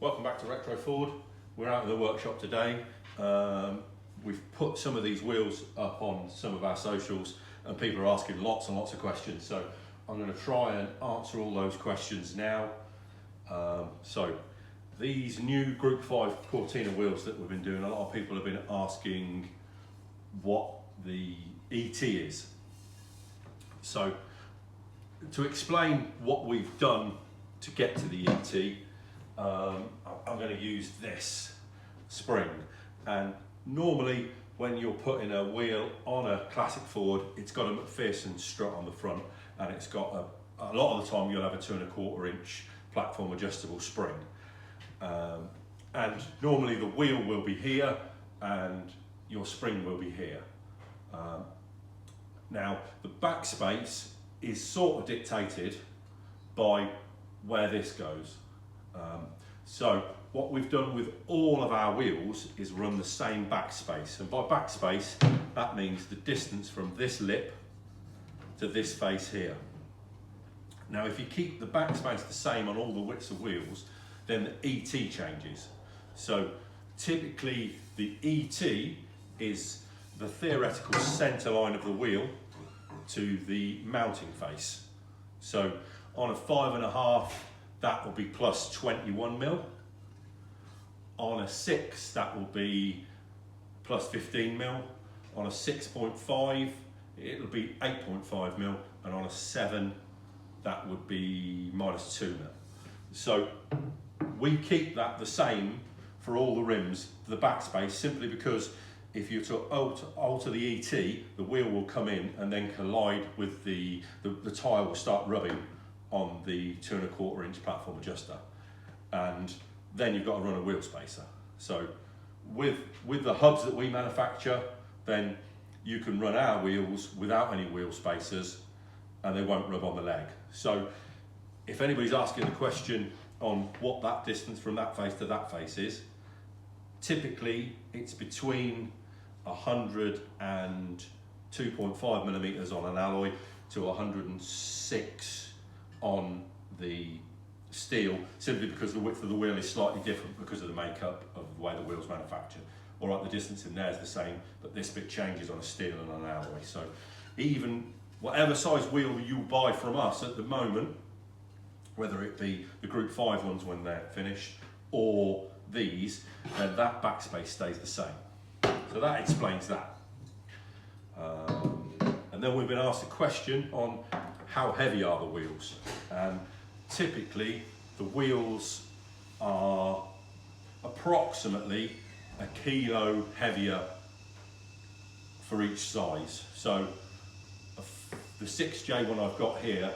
Welcome back to Retro Ford. We're out in the workshop today. We've put some of these wheels up on some of our socials and people are asking lots and lots of questions. So I'm going to try and answer all those questions now. So these new Group 5 Cortina wheels that we've been doing, a lot of people have been asking what the ET is. So to explain what we've done to get to the ET, I'm going to use this spring, and normally when you're putting a wheel on a classic Ford, it's got a McPherson strut on the front, and it's got a lot of the time you'll have a 2 1/4 inch platform adjustable spring, and normally the wheel will be here and your spring will be here. Now the backspace is sort of dictated by where this goes. So what we've done with all of our wheels is run the same backspace, and by backspace that means the distance from this lip to this face here. Now if you keep the backspace the same on all the widths of wheels, then the ET changes. So typically the ET is the theoretical centre line of the wheel to the mounting face. So on a 5.5, that will be plus 21 mil. On a 6, that will be plus 15 mil. On a 6.5, it'll be 8.5 mil. And on a 7, that would be minus 2 mil. So we keep that the same for all the rims, for the backspace, simply because if you to alter the ET, the wheel will come in and then collide with the tyre will start rubbing on the 2 1/4 inch platform adjuster, and then you've got to run a wheel spacer. So with the hubs that we manufacture, then you can run our wheels without any wheel spacers and they won't rub on the leg. So if anybody's asking a question on what that distance from that face to that face is, typically it's between 100 and 2.5 millimeters on an alloy to 106 on the steel, simply because the width of the wheel is slightly different because of the makeup of the way the wheel's manufactured. All right, the distance in there is the same, but this bit changes on a steel and on an alloy. So even whatever size wheel you buy from us at the moment, whether it be the Group 5 ones when they're finished or these, then that backspace stays the same. So that explains that. And then we've been asked a question on how heavy are the wheels, and typically the wheels are approximately 1 kilo heavier for each size. So the 6J one I've got here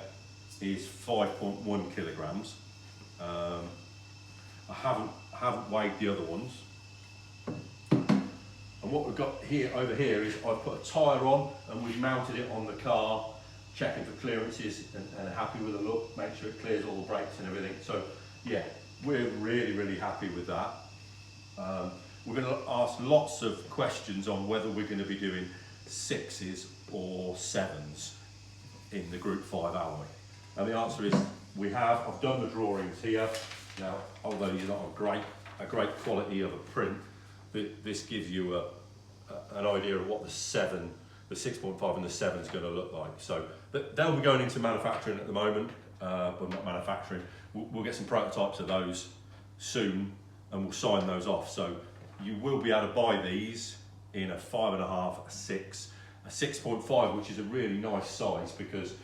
is 5.1 kilograms. I haven't weighed the other ones. And what we've got here over here is I've put a tyre on and we've mounted it on the car, checking for clearances and happy with the look, make sure it clears all the brakes and everything. So yeah, we're really happy with that. We're going to ask lots of questions on whether we're going to be doing 6s or 7s in the Group 5 alloy. And the answer is we have. I've done the drawings here. Now, although these are not a great quality of a print, this gives you an idea of what the 6.5 and the 7 is going to look like. So they'll be going into manufacturing at the moment. Well, not manufacturing. We'll get some prototypes of those soon, and we'll sign those off. So you will be able to buy these in a 5.5, a 6, a 6.5, which is a really nice size, because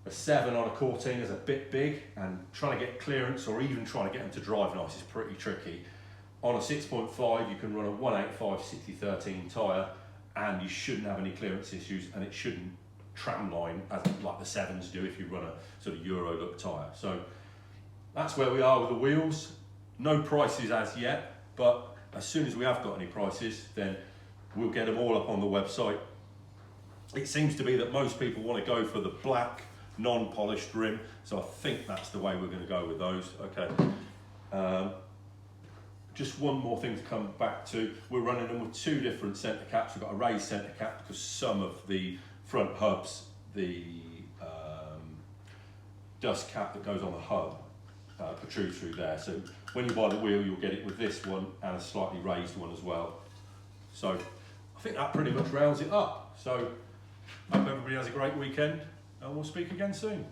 a 7 on a Cortina is a bit big, and trying to get clearance or even trying to get them to drive nice is pretty tricky. On a 6.5, you can run a 185 60/13 tyre, and you shouldn't have any clearance issues, and it shouldn't tramline as like the 7s do if you run a sort of Euro look tyre. So that's where we are with the wheels. No prices as yet, but as soon as we have got any prices, then we'll get them all up on the website. It seems to be that most people want to go for the black non-polished rim, so I think that's the way we're going to go with those. Okay. Just one more thing to come back to. We're running them with 2 different centre caps. We've got a raised centre cap because some of the front hubs, the dust cap that goes on the hub protrude through there. So when you buy the wheel, you'll get it with this one and a slightly raised one as well. So I think that pretty much rounds it up. So hope everybody has a great weekend, and we'll speak again soon.